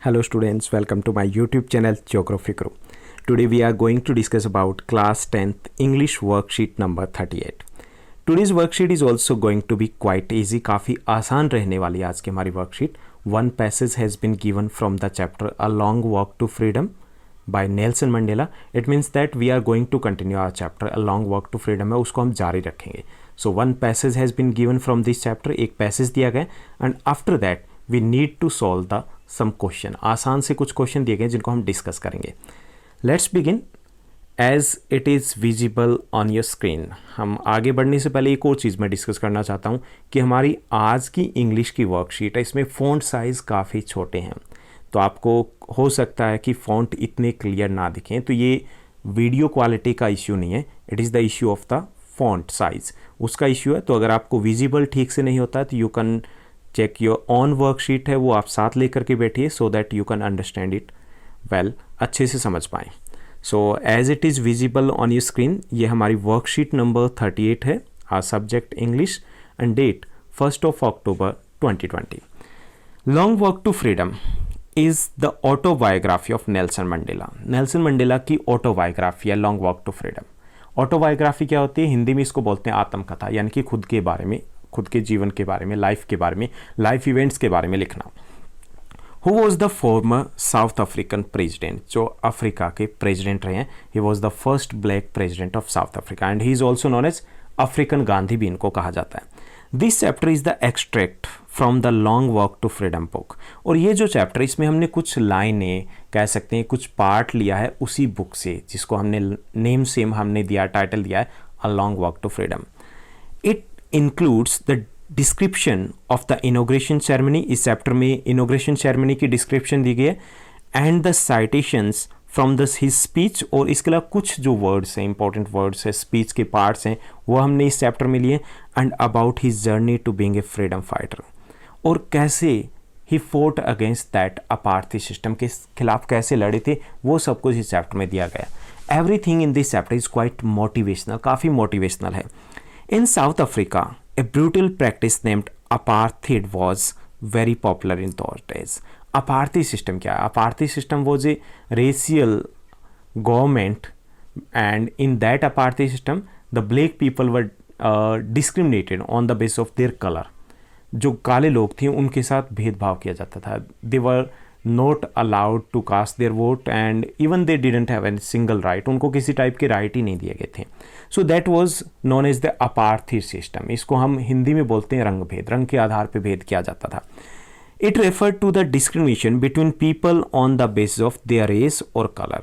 Hello students, welcome to my YouTube channel Geographyguru. Today we are going to discuss about class 10th English worksheet number 38. Today's worksheet is also going to be quite easy, काफ़ी आसान रहने वाली आज की हमारी worksheet. One passage has been given from the chapter A Long Walk to Freedom by Nelson Mandela. It means that we are going to continue our chapter A Long Walk to Freedom है, उसको हम जारी रखेंगे. So one passage has been given from this chapter, एक passage दिया गया and after that we need to solve the sum question. आसान से कुछ क्वेश्चन दिए गए जिनको हम डिस्कस करेंगे. Let's begin as it is visible on your screen. हम आगे बढ़ने से पहले एक और चीज़ मैं डिस्कस करना चाहता हूँ कि हमारी आज की इंग्लिश की वर्कशीट है, इसमें फ़ॉन्ट साइज़ काफ़ी छोटे हैं, तो आपको हो सकता है कि फ़ॉन्ट इतने क्लियर ना दिखें. तो ये वीडियो क्वालिटी का इश्यू नहीं है, it is the issue of the font size, उसका इश्यू है. तो अगर आपको विजिबल ठीक से नहीं होता है तो you can check your own worksheet है, वो आप साथ लेकर के बैठिए so that you can understand it well, अच्छे से समझ पाएँ. So as it is visible on your screen, ये हमारी वर्कशीट नंबर 38 है. Our subject English and date 1 October 2020. Long Walk to Freedom is the autobiography of Nelson Mandela. Nelson Mandela की autobiography है Long Walk to Freedom. Autobiography क्या होती है? हिंदी में इसको बोलते हैं आत्मकथा, यानी कि खुद के बारे में, खुद के जीवन के बारे में, लाइफ के बारे में, लाइफ इवेंट्स के बारे में लिखना. Who was the former South African president, जो अफ्रीका के प्रेजिडेंट रहे हैं. He was the first black president of South Africa and he is also known as African Gandhi भी इनको कहा जाता है. This chapter is the extract from the Long Walk to Freedom book. और ये जो चैप्टर, इसमें हमने कुछ लाइनें कह सकते हैं, कुछ पार्ट लिया है उसी बुक से, जिसको हमने नेम सेम हमने दिया, टाइटल दिया है a Long Walk to Freedom. It includes the description of the inauguration ceremony. इस चैप्टर में inauguration ceremony की description दी गई है and the citations from his speech. और इसके अलावा कुछ जो words हैं, important words है, speech के parts हैं, वो हमने इस चैप्टर में लिए. and about his journey to being a freedom fighter, और कैसे he fought against that apartheid system के खिलाफ कैसे लड़े थे, वो सब कुछ इस चैप्टर में दिया गया. everything in this chapter is quite motivational, काफ़ी motivational है. In South Africa, a brutal practice named apartheid was very popular in those days. Apartheid system क्या है? Apartheid system was a racial government, and in that apartheid system, the black people were discriminated on the basis of their color. जो काले लोग थे उनके साथ भेदभाव किया जाता था. They were not allowed to cast their vote and even they didn't have a single right. उनको किसी टाइप के राइट ही नहीं दिए गए थे. So that was known as the apartheid system. इसको हम हिंदी में बोलते हैं रंग भेद, रंग के आधार पे भेद किया जाता था. It referred to the discrimination between people on the basis of their race or color.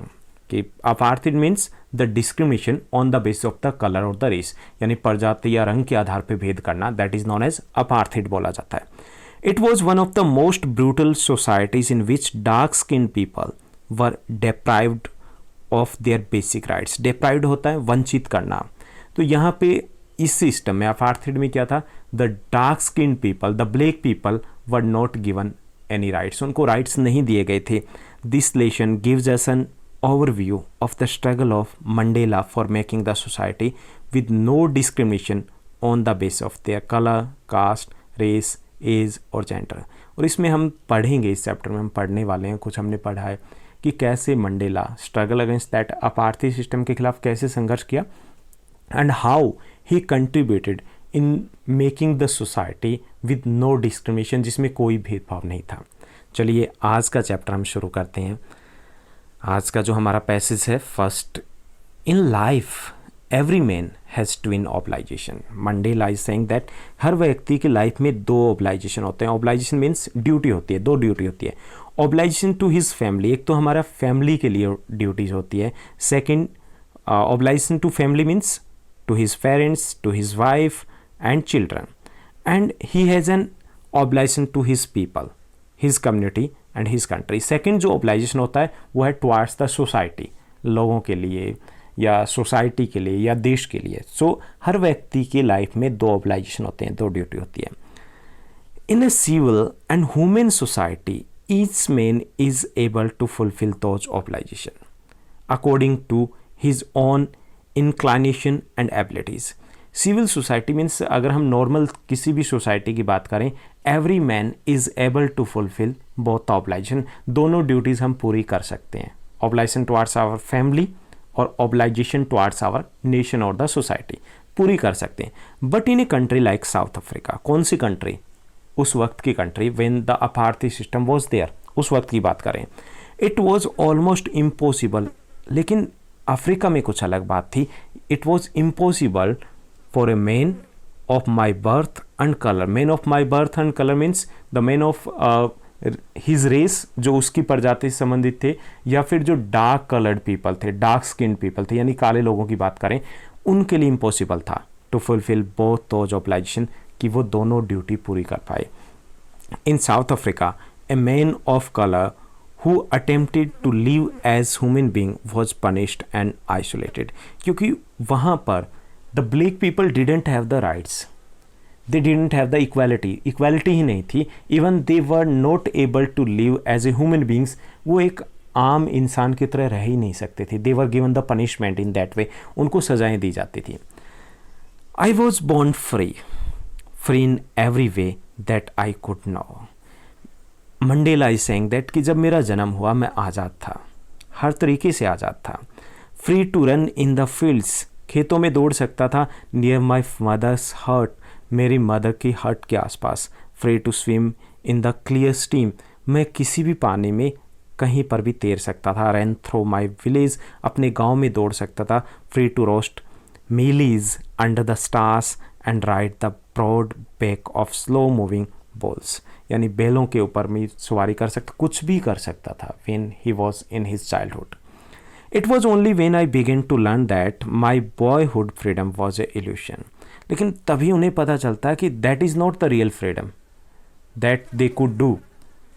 कि apartheid means the discrimination on the basis of the color or the race, यानी प्रजाति या रंग के आधार पे भेद करना, that is known as apartheid बोला जाता है. It was one of the most brutal societies in which dark-skinned people were deprived of their basic rights. Deprived होता है वंचित करना. तो यहाँ पे इस सिस्टम में, अपार्थाइड में क्या था? The dark-skinned people, the black people were not given any rights. उनको rights नहीं दिए गए थे. This lesson gives us an overview of the struggle of Mandela for making the society with no discrimination on the basis of their color, caste, race, age और जेंडर. और इसमें हम पढ़ेंगे, इस चैप्टर में हम पढ़ने वाले हैं, कुछ हमने पढ़ा है कि कैसे Mandela struggle against that apartheid system के खिलाफ कैसे संघर्ष किया and how he contributed in making the society with no discrimination, जिसमें कोई भेदभाव नहीं था. चलिए आज का चैप्टर हम शुरू करते हैं. आज का जो हमारा पैसेज है, first, in life every man has twin obligation. Mandela is saying that हर व्यक्ति की लाइफ में दो ऑब्लाइजेशन होते हैं. ऑब्लाइजेशन मीन्स ड्यूटी होती है, दो ड्यूटी होती है. ऑब्लाइजेशन टू हिज फैमिली, एक तो हमारा फैमिली के लिए ड्यूटीज होती है. Second, obligation to family means to his parents, to his wife and children. And he has an obligation to his people, his community and his country. Second जो obligation होता है वो है टुवार्ड्स द सोसाइटी, लोगों के लिए या society के लिए या देश के लिए. सो हर व्यक्ति की लाइफ में दो ऑब्लाइजेशन होते हैं, दो ड्यूटी होती है. In a civil and human society each man is able to fulfil those obligation according to his own inclination and abilities. Civil society means अगर हम नॉर्मल किसी भी सोसाइटी की बात करें, every man is able to fulfil both obligation, दोनों duties हम पूरी कर सकते हैं, ऑब्लाइजेशन टुवार्ड्स आवर फैमिली और ऑब्लाइजेशन टुवार्ड्स आवर नेशन और द सोसाइटी, पूरी कर सकते हैं। But in a country like South Africa, कौन सी कंट्री, उस वक्त की country when the apartheid system was there, उस वक्त की बात करें, इट वाज ऑलमोस्ट इम्पॉसिबल। लेकिन अफ्रीका में कुछ अलग बात थी, it was impossible for a man of my birth and colour, man of my birth and colour means the man of his race, जो उसकी प्रजाति से संबंधित थे, या फिर जो डार्क कलर्ड पीपल थे, डार्क स्किन पीपल थे, यानी काले लोगों की बात करें, उनके लिए इम्पॉसिबल था to fulfil both those obligation, कि वो दोनों ड्यूटी पूरी कर पाए। In South Africa a man of colour who attempted to live as human being was punished and isolated, क्योंकि वहाँ पर the black people didn't have the rights, they didn't have the equality ही नहीं थी, even they were not able to live as a human beings, वो एक आम इंसान की तरह रह ही नहीं सकते थे, they were given the punishment in that way, उनको सजाएं दी जाती थी। I was born free in every way that I could know, Mandela is saying that कि जब मेरा जन्म हुआ मैं आज़ाद था, हर तरीके से आज़ाद था। Free to run in the fields, खेतों में दौड़ सकता था, नियर माई मदर्स हर्ट, मेरी मदर की हर्ट के आसपास। Free to swim in the clear stream, मैं किसी भी पानी में कहीं पर भी तैर सकता था। रन थ्रू माई विलेज, अपने गांव में दौड़ सकता था। Free to roast mealies under the stars and ride the broad back of slow moving bulls, यानी बैलों के ऊपर में सवारी कर सकता, कुछ भी कर सकता था when he was in his childhood. It was only when I began to learn that my boyhood freedom was a illusion, लेकिन तभी उन्हें पता चलता कि that is not the real freedom that they could do.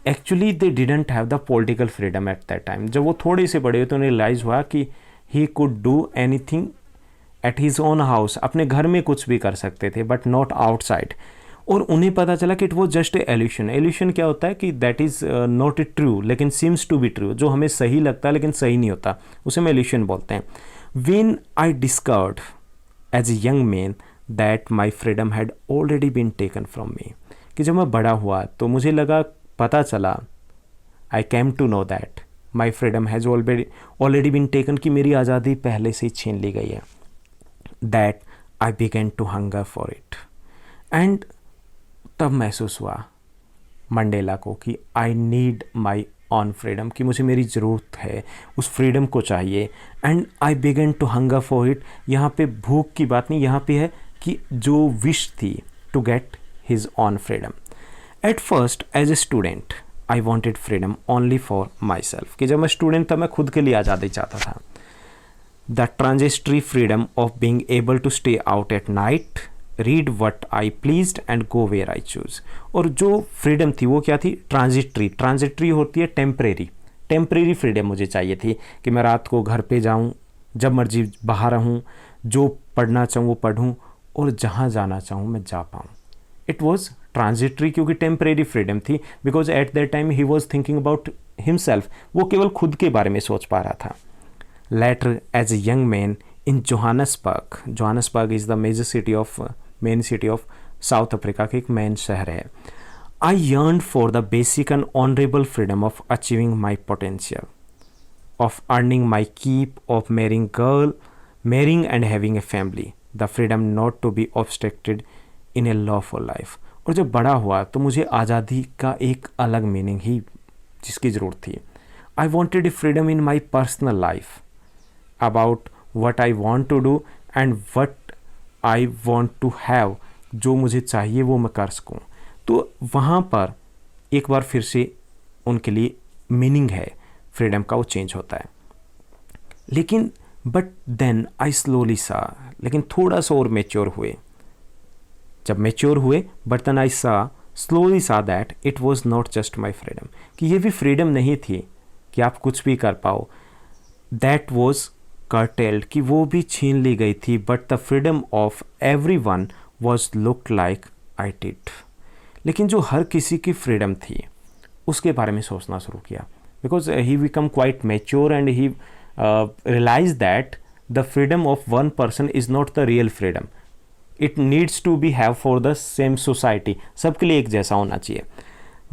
Actually they didn't have the political freedom at that time. जब वो थोड़े से बड़े हुए तो उन्हें रियलाइज़ हुआ कि he could do anything at his own house, अपने घर में कुछ भी कर सकते थे, बट नॉट आउटसाइड। और उन्हें पता चला कि it was just a illusion. Illusion क्या होता है कि that is not a true लेकिन सीम्स टू बी ट्रू, जो हमें सही लगता है लेकिन सही नहीं होता, उसे हम एल्यूशन बोलते हैं। When I discovered as a young man that my freedom had already been taken from me, कि जब मैं बड़ा हुआ तो मुझे लगा, पता चला, I came to know that my freedom has already been taken, कि मेरी आज़ादी पहले से ही छीन ली गई है। That I began to hunger for it, and तब महसूस हुआ मंडेला को कि I need my own freedom, कि मुझे मेरी ज़रूरत है, उस फ्रीडम को चाहिए। And I began to hunger for it, यहाँ पे भूख की बात नहीं, यहाँ पे है कि जो विश थी to get his own freedom. At first as a student I wanted freedom only for myself, कि जब मैं स्टूडेंट था मैं खुद के लिए आज़ादी चाहता था। The transitory freedom of being able to stay out at night, read what I pleased and go where I choose. और जो फ्रीडम थी वो क्या थी? ट्रांजिटरी होती है टेम्परेरी फ्रीडम मुझे चाहिए थी, कि मैं रात को घर पे जाऊँ, जब मर्जी बाहर रहूँ, जो पढ़ना चाहूँ वो पढ़ूँ, और जहाँ जाना चाहूँ मैं जा पाऊँ। इट वॉज ट्रांजिटरी क्योंकि टेम्परेरी फ्रीडम थी, because at that time he was thinking about himself, वो केवल खुद के बारे में सोच पा रहा था। Later as a young man in Johannesburg is the main city of South Africa के एक मेन शहर है। I yearn for the basic and honourable freedom of achieving my potential, of earning my keep, of marrying and having a family, the freedom not to be obstructed in a lawful life. और जब बड़ा हुआ तो मुझे आज़ादी का एक अलग मीनिंग ही जिसकी ज़रूरत थी। I wanted a freedom in my personal life about what I want to do and what I want to have, जो मुझे चाहिए वो मैं कर सकूँ। तो वहाँ पर एक बार फिर से उनके लिए मीनिंग है फ्रीडम का, वो चेंज होता है। लेकिन बट देन आई स्लोली सा, लेकिन थोड़ा सा और मेच्योर हुए, जब मेच्योर हुए, बट देन आई स्लोली सा that it was not just my freedom, कि ये भी फ्रीडम नहीं थी कि आप कुछ भी कर पाओ। दैट वॉज curtailed, कि वो भी छीन ली गई थी, but the freedom of every one was look like I did. लेकिन जो हर किसी की फ्रीडम थी उसके बारे में सोचना शुरू किया, because he become quite mature and he realise that the freedom of one person is not the real freedom. It needs to be have for the same society, सबके लिए एक जैसा होना चाहिए।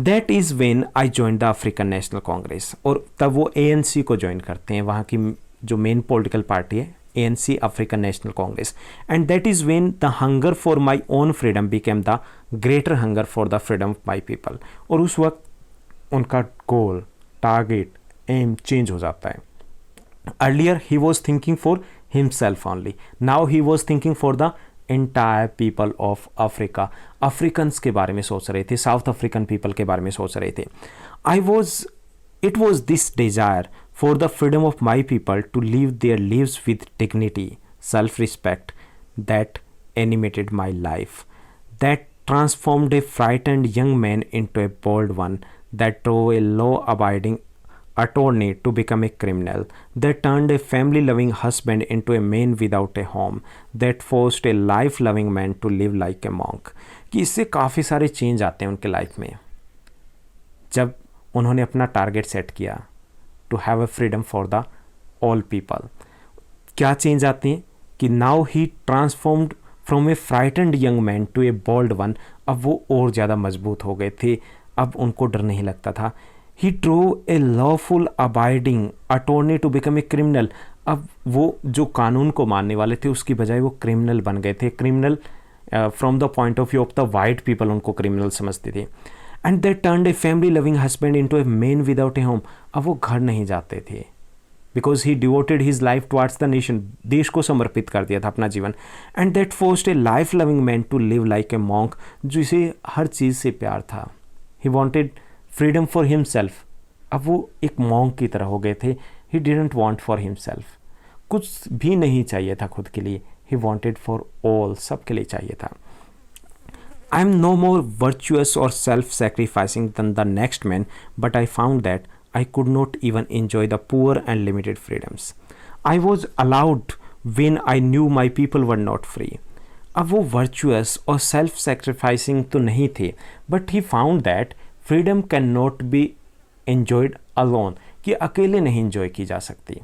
That is when I join the African National Congress, और तब वो ANC को ज्वाइन करते हैं, वहाँ की जो मेन पॉलिटिकल पार्टी है ANC, African National Congress. And that is when the hunger for my own freedom became the greater hunger for the freedom of my people. और उस वक्त उनका गोल, टारगेट, एम चेंज हो जाता है। Earlier he was thinking for himself only, now he was thinking for the entire people of Africa. Africans के बारे में सोच रहे थे, साउथ अफ्रीकन पीपल के बारे में सोच रहे थे। It was this desire for the freedom of my people to live their lives with dignity, self respect that animated my life, that transformed a frightened young man into a bold one, that drove a law-abiding attorney to become a criminal, that turned a family-loving husband into a man without a home, that forced a life-loving man to live like a monk। कि इससे काफ़ी सारे change आते हैं उनके life में जब उन्होंने अपना टारगेट सेट किया to have a freedom for the all people. क्या चेंज आते हैं कि now he transformed from a frightened young man to a bold one. अब वो और ज़्यादा मजबूत हो गए थे, अब उनको डर नहीं लगता था। He drew a lawful abiding attorney to become a criminal. अब वो जो कानून को मानने वाले थे उसकी बजाय वो क्रिमिनल बन गए थे। Criminal from the point of view of the white people उनको क्रिमिनल समझते थे। And that turned a family loving husband into a man without a home. अब वो घर नहीं जाते थे, because he devoted his life towards the nation, देश को समर्पित कर दिया था अपना जीवन। And that forced a life loving man to live like a monk, जिसे हर चीज़ से प्यार था। He wanted freedom for himself. अब वो एक मॉन्क की तरह हो गए थे। He didn't want for himself, कुछ भी नहीं चाहिए था खुद के लिए। ही वॉन्टेड फॉर ऑल, सबके लिए चाहिए था। I am no more virtuous और self sacrificing than the next man, but I found that I could not even enjoy the poor and limited freedoms I was allowed when I knew my people were not free। अब वो virtuous और self sacrificing तो नहीं थे, but he found that freedom cannot be enjoyed alone, कि अकेले नहीं enjoy की जा सकती।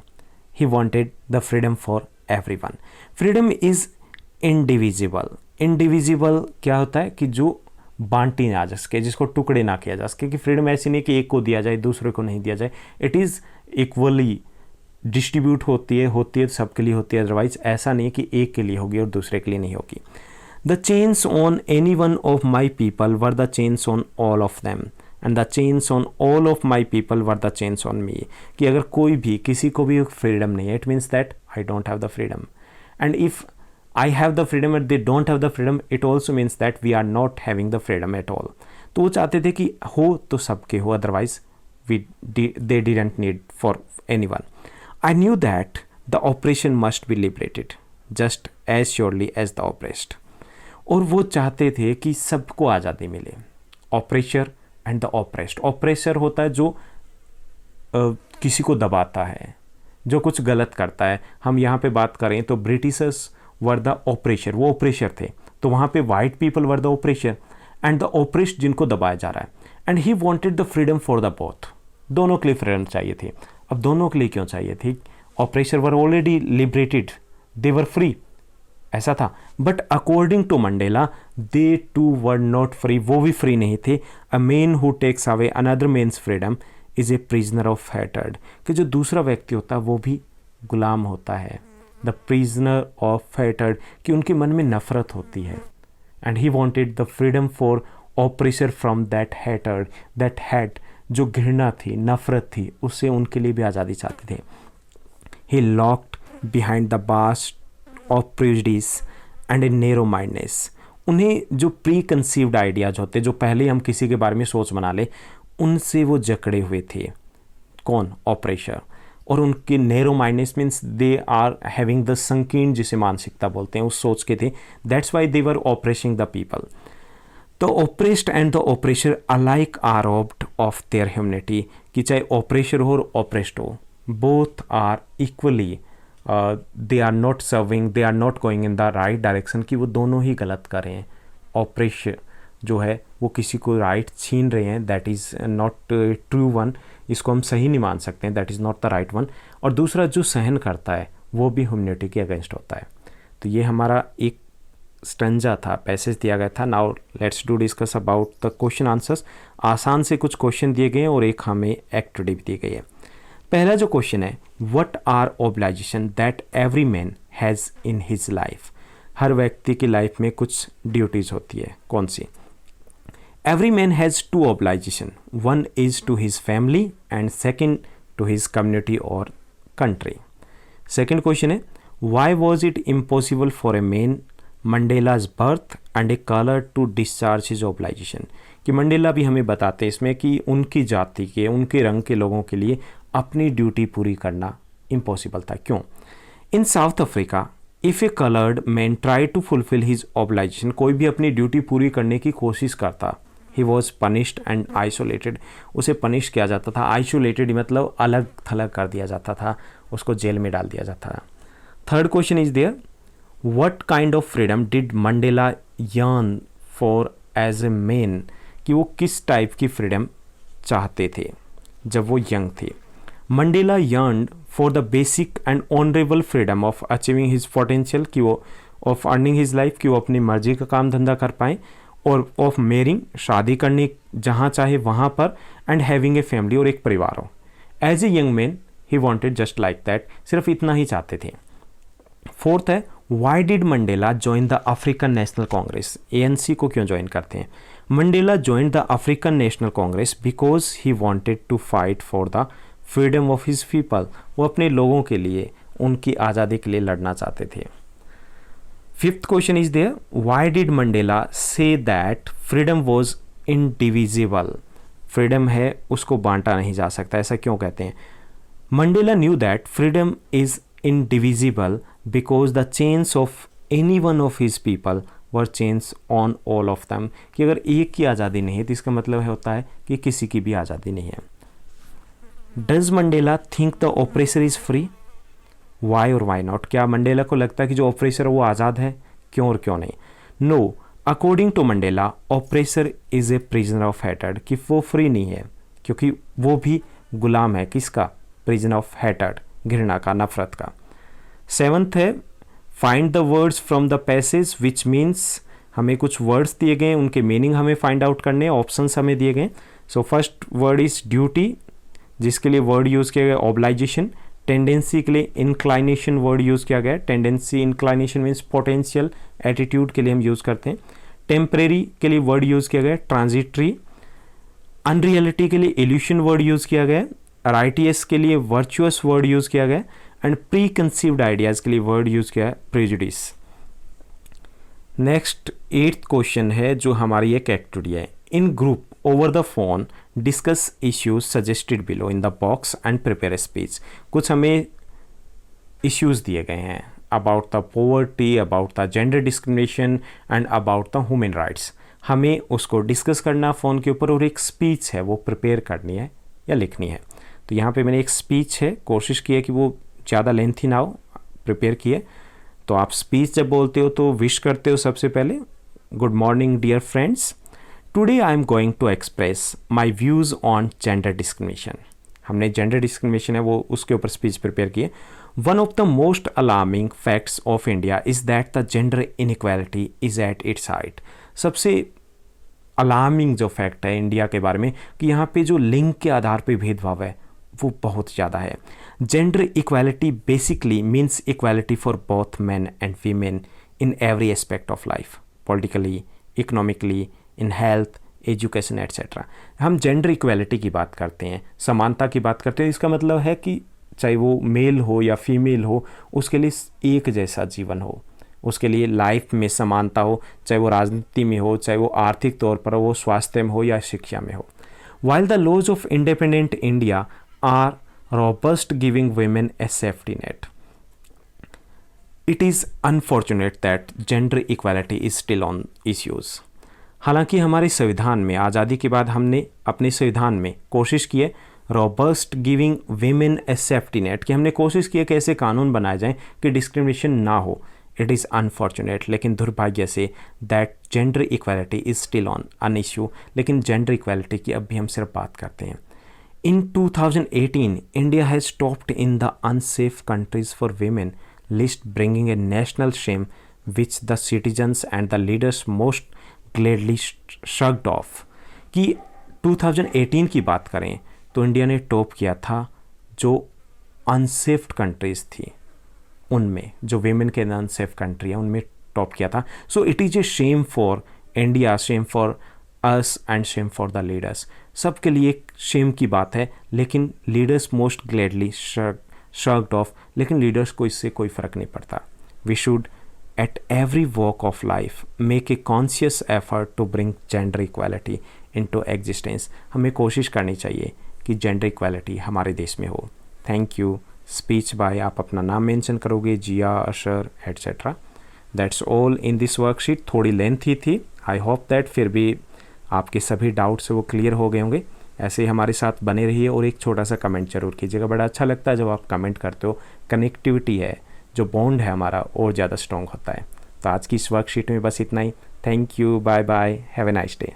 He wanted the freedom for everyone। Freedom is indivisible। indivisible क्या होता है कि जो बांटी ना जा सके, जिसको टुकड़े ना किया जा सके। कि फ्रीडम ऐसी नहीं कि एक को दिया जाए दूसरे को नहीं दिया जाए। इट इज़ इक्वली डिस्ट्रीब्यूट होती है सबके लिए होती है। अदरवाइज ऐसा नहीं कि एक के लिए होगी और दूसरे के लिए नहीं होगी। The chains on any one of my people were the chains on all of them, and the chains on all of my people were the chains on me. कि अगर कोई भी, किसी को भी फ्रीडम नहीं है, it means that I don't have the freedom. And if I have the freedom and they don't have the freedom, it also means that we are not having the freedom at all। तो वो चाहते थे कि हो तो सबके हो, otherwise they didn't need for anyone। I knew that the oppression must be liberated just as surely as the oppressed। और वो चाहते थे कि सबको आज़ादी मिले। oppressor and the oppressed। oppressor होता है जो किसी को दबाता है, जो कुछ गलत करता है। हम यहाँ पे बात करें तो ब्रिटिशर्स वर द ऑपरेशर, वो ऑपरेशर थे। तो वहाँ पे white people were the oppressor and the oppressed, जिनको दबाया जा रहा है। And he wanted the freedom for the both. दोनों के लिए फ्रीडम चाहिए थी। अब दोनों के लिए क्यों चाहिए थी? Oppressor were already liberated, they were free, ऐसा था। But according to Mandela they too were not free, वो भी फ्री नहीं थे। A man who takes away another man's freedom is a prisoner of hatred. कि जो दूसरा व्यक्ति होता है वो भी गुलाम होता है। द प्रिजनर ऑफ हेटर्ड, कि उनके मन में नफरत होती है। And he wanted the freedom for oppressor from that hatred, that hat, जो घृणा थी, नफरत थी, उससे उनके लिए भी आज़ादी चाहते थे। ही लॉक्ड बिहाइंड द बास्ट of prejudice and a narrow mindness. उन्हें जो प्री कंसीव्ड आइडियाज होते, जो पहले हम किसी के बारे में सोच बना ले, उनसे वो जकड़े हुए थे। कौन? ऑपरेशर। और उनके narrow mindness means they are having the संकीर्ण, जिसे मानसिकता बोलते हैं, उस सोच के थे। That's why they were oppressing the people. The oppressed and the oppressor alike are robbed of their humanity. कि चाहे ऑपरेशर हो और ऑपरेस्ड हो, both are equally, they are not serving, they are not going in the right direction. कि वो दोनों ही गलत कर रहे हैं। ऑपरेशर जो है वो किसी को राइट छीन रहे हैं, that is not true one, इसको हम सही नहीं मान सकते हैं, that is not the right one. और दूसरा जो सहन करता है वो भी ह्यूमनिटी के अगेंस्ट होता है। तो ये हमारा एक स्टंजा था, पैसेज दिया गया था. Now let's do discuss about the question answers. आसान से कुछ क्वेश्चन दिए गए हैं और एक हमें एक्टिविटी भी दी गई है. पहला जो क्वेश्चन है, what are obligation that every man has in his life. हर व्यक्ति की लाइफ में कुछ ड्यूटीज़ होती है. कौन सी? Every man has two obligation. One is to his family and second to his community और कंट्री. सेकेंड क्वेश्चन है, why was it impossible for a man Mandela's birth and a colour to discharge his obligation. कि Mandela भी हमें बताते हैं इसमें कि उनकी जाति के, उनके रंग के लोगों के लिए अपनी ड्यूटी पूरी करना इम्पॉसिबल था. क्यों? In South Africa if a coloured man try to fulfil his obligation, कोई भी अपनी ड्यूटी पूरी करने की कोशिश करता, he was punished and isolated, उसे पनिश किया जाता था. आइसोलेटेड मतलब अलग थलग कर दिया जाता था, उसको जेल में डाल दिया जाता था. Third question is there, what kind of freedom did Mandela yearn for as a man. कि वो किस टाइप की फ्रीडम चाहते थे जब वो यंग थे. Mandela yearned for the basic and honourable freedom of achieving his potential, कि वो ऑफ अर्निंग हिज लाइफ, कि वो अपनी मर्जी का काम धंधा कर पाएँ, और ऑफ मैरिंग, शादी करने जहाँ चाहे वहाँ पर, एंड हैविंग ए फैमिली, और एक परिवार हो. As a young man he wanted just like that, सिर्फ इतना ही चाहते थे. फोर्थ है, why did Mandela join the African National Congress. ANC को क्यों ज्वाइन करते हैं? Mandela join the African National Congress because he wanted to fight for the freedom of his people. वो अपने लोगों के लिए, उनकी आज़ादी के लिए लड़ना चाहते थे. Fifth question is there, why did Mandela say that freedom was indivisible. Freedom है, उसको बांटा नहीं जा सकता, ऐसा क्यों कहते हैं? Mandela knew that freedom is indivisible because the chains of any one of his people were chains on all of them. कि अगर एक की आज़ादी नहीं है तो इसका मतलब होता है कि किसी की भी आज़ादी नहीं है. Does Mandela think the oppressor is free? Why or why not? क्या मंडेला को लगता है कि जो ऑपरेसर है वो आज़ाद है? क्यों और क्यों नहीं? No, according to Mandela, oppressor is a prisoner of hatred. कि वो फ्री नहीं है क्योंकि वो भी गुलाम है. किसका? prisoner of hatred, घृणा का, नफरत का. सेवंथ है, find the words from the passage which means. हमें कुछ वर्ड्स दिए गए, उनके मीनिंग हमें फाइंड आउट करने, ऑप्शंस हमें दिए गए. So first word is duty, जिसके लिए वर्ड यूज़ किया गया ऑब्लाइजेशन. टेंडेंसी के लिए इंक्लाइनेशन वर्ड यूज़ किया गया. Tendency, inclination means potential. Attitude के लिए हम यूज़ करते हैं. टेम्परेरी के लिए वर्ड यूज़ किया गया ट्रांजिटरी. अनरियलिटी के लिए इल्यूशन वर्ड यूज़ किया गया. राइटियस के लिए वर्चुअस वर्ड यूज़ किया गया. एंड प्री कंसीव्ड आइडियाज़ के लिए वर्ड यूज़ किया है प्रेजुडिस. नेक्स्ट 8th क्वेश्चन है जो हमारी एक एक्टिविटी है. In group over the phone discuss issues suggested below in the box and prepare a speech. कुछ हमें इश्यूज दिए गए हैं about the poverty, about the gender discrimination and about the human rights. हमें उसको डिस्कस करना phone के ऊपर, और एक स्पीच है वो प्रिपेयर करनी है या लिखनी है. तो यहाँ पे मैंने एक स्पीच है, कोशिश की है कि वो ज़्यादा लेंथी ना हो, प्रिपेयर किए. तो आप स्पीच जब बोलते हो तो विश करते हो सबसे पहले, good morning dear friends, today I am going to express my views on gender discrimination. हमने जेंडर डिस्क्रिमिनेशन है वो उसके ऊपर स्पीच प्रिपेयर की है. One of the most alarming facts of India is that the gender inequality is at its height. सबसे alarming जो fact है इंडिया के बारे में कि यहाँ पे जो लिंग के आधार पे भेदभाव है वो बहुत ज़्यादा है. Gender equality basically means equality for both man and women in every aspect of life, politically, economically, in health, education etcetera. हम जेंडर इक्वालिटी की बात करते हैं, समानता की बात करते हैं. इसका मतलब है कि चाहे वो मेल हो या फीमेल हो, उसके लिए एक जैसा जीवन हो, उसके लिए लाइफ में समानता हो, चाहे वो राजनीति में हो, चाहे वो आर्थिक तौर पर हो, स्वास्थ्य में हो या शिक्षा में हो. While the laws of independent India are robust, giving women a safety net. It is unfortunate that gender equality is still on issues. हालांकि हमारे संविधान में, आज़ादी के बाद हमने अपने संविधान में कोशिश की है robust, giving women a safety net, कि हमने कोशिश की है कि ऐसे कानून बनाए जाएं कि डिस्क्रिमिनेशन ना हो. इट इज़ अनफॉर्चुनेट, लेकिन दुर्भाग्य से that gender equality is still on an issue. लेकिन जेंडर इक्वालिटी की अब भी हम सिर्फ बात करते हैं. In 2018, India has topped in the unsafe countries for women list, bringing a national shame which the citizens and the leaders most gladly shrugged off. कि 2018 की बात करें तो इंडिया ने टॉप किया था जो अनसेफ कंट्रीज़ थी उनमें, जो वेमेन के अनसेफ कंट्री है उनमें टॉप किया था। So it is a shame for India, shame for us and shame for the leaders. सबके लिए एक शेम की बात है, लेकिन leaders most gladly shirked off, लेकिन लीडर्स को इससे कोई फ़र्क नहीं पड़ता। We should at every walk of life make a conscious effort to bring gender equality into existence. हमें कोशिश करनी चाहिए कि जेंडर इक्वालिटी हमारे देश में हो। Thank you. स्पीच बाय आप अपना नाम मेंशन करोगे, Zia, Ashar et cetera. That's all in this worksheet. थोड़ी लेंथी थी, आई होप दैट फिर भी आपके सभी डाउट्स वो क्लियर हो गए होंगे। ऐसे ही हमारे साथ बने रहिए और एक छोटा सा कमेंट जरूर कीजिएगा। बड़ा अच्छा लगता है जब आप कमेंट करते हो, कनेक्टिविटी है, जो बॉन्ड है हमारा और ज़्यादा स्ट्रॉन्ग होता है। तो आज की इस वर्कशीट में बस इतना ही। Thank you, bye bye, have a nice day.